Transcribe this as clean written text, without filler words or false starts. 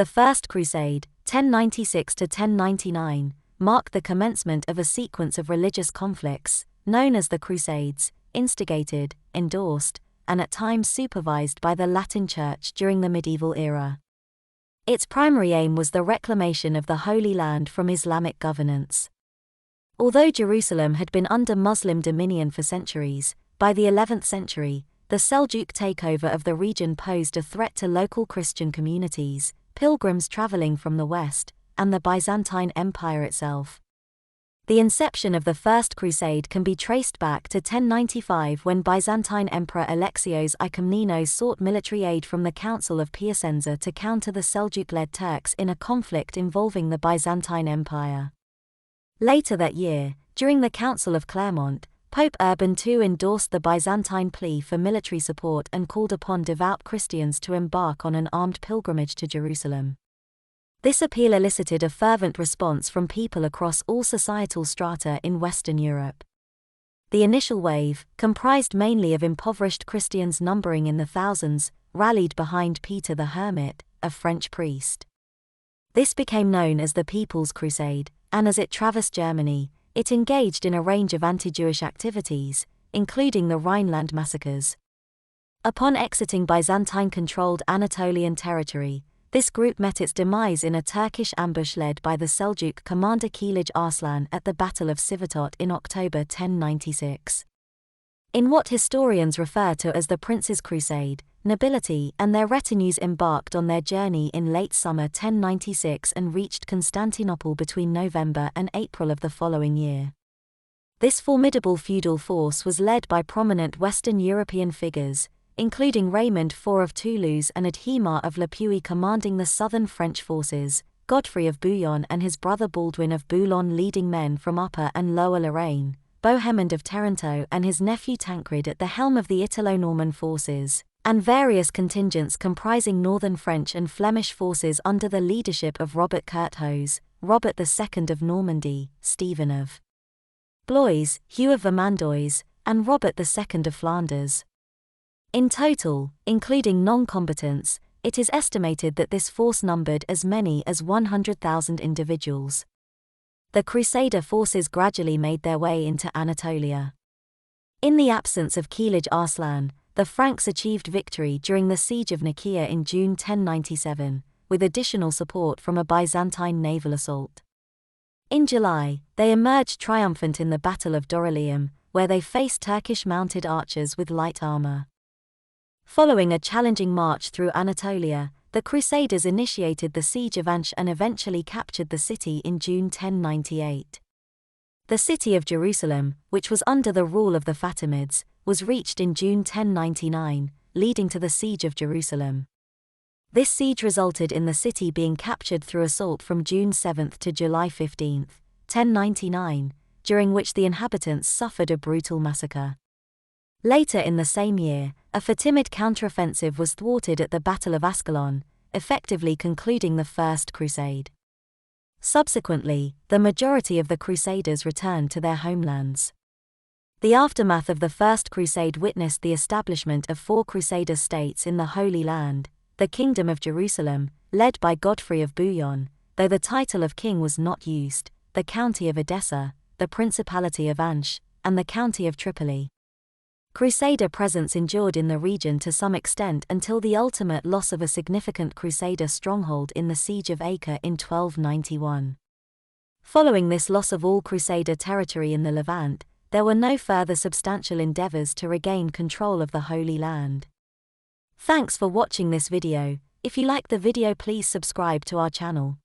The First Crusade, 1096 to 1099, marked the commencement of a sequence of religious conflicts, known as the Crusades, instigated, endorsed, and at times supervised by the Latin Church during the medieval era. Its primary aim was the reclamation of the Holy Land from Islamic governance. Although Jerusalem had been under Muslim dominion for centuries, by the 11th century, the Seljuk takeover of the region posed a threat to local Christian communities, pilgrims traveling from the west, and the Byzantine Empire itself. The inception of the First Crusade can be traced back to 1095 when Byzantine Emperor Alexios I Komnenos sought military aid from the Council of Piacenza to counter the Seljuk-led Turks in a conflict involving the Byzantine Empire. Later that year, during the Council of Clermont, Pope Urban II endorsed the Byzantine plea for military support and called upon devout Christians to embark on an armed pilgrimage to Jerusalem. This appeal elicited a fervent response from people across all societal strata in Western Europe. The initial wave, comprised mainly of impoverished Christians numbering in the thousands, rallied behind Peter the Hermit, a French priest. This became known as the People's Crusade, and as it traversed Germany, it engaged in a range of anti-Jewish activities, including the Rhineland massacres. Upon exiting Byzantine-controlled Anatolian territory, this group met its demise in a Turkish ambush led by the Seljuk commander Kilij Arslan at the Battle of Sivatot in October 1096. In what historians refer to as the Prince's Crusade, nobility and their retinues embarked on their journey in late summer 1096 and reached Constantinople between November and April of the following year. This formidable feudal force was led by prominent Western European figures, including Raymond IV of Toulouse and Adhemar of Le Puy commanding the southern French forces, Godfrey of Bouillon and his brother Baldwin of Boulogne leading men from Upper and Lower Lorraine, Bohemond of Taranto and his nephew Tancred at the helm of the Italo-Norman forces, and various contingents comprising northern French and Flemish forces under the leadership of Robert Curthose, Robert II of Normandy, Stephen of Blois, Hugh of Vermandois, and Robert II of Flanders. In total, including non-combatants, it is estimated that this force numbered as many as 100,000 individuals. The Crusader forces gradually made their way into Anatolia. In the absence of Kilij Arslan, the Franks achieved victory during the siege of Nicaea in June 1097, with additional support from a Byzantine naval assault. In July, they emerged triumphant in the Battle of Dorylaeum, where they faced Turkish mounted archers with light armor. Following a challenging march through Anatolia, the Crusaders initiated the siege of Ansh and eventually captured the city in June 1098. The city of Jerusalem, which was under the rule of the Fatimids, was reached in June 1099, leading to the siege of Jerusalem. This siege resulted in the city being captured through assault from June 7 to July 15, 1099, during which the inhabitants suffered a brutal massacre. Later in the same year, a Fatimid counteroffensive was thwarted at the Battle of Ascalon, effectively concluding the First Crusade. Subsequently, the majority of the Crusaders returned to their homelands. The aftermath of the First Crusade witnessed the establishment of 4 Crusader states in the Holy Land: the Kingdom of Jerusalem, led by Godfrey of Bouillon, though the title of king was not used, the County of Edessa, the Principality of Ansh, and the County of Tripoli. Crusader presence endured in the region to some extent until the ultimate loss of a significant Crusader stronghold in the Siege of Acre in 1291. Following this loss of all Crusader territory in the Levant, there were no further substantial endeavors to regain control of the Holy Land. Thanks for watching this video. If you like the video, please subscribe to our channel.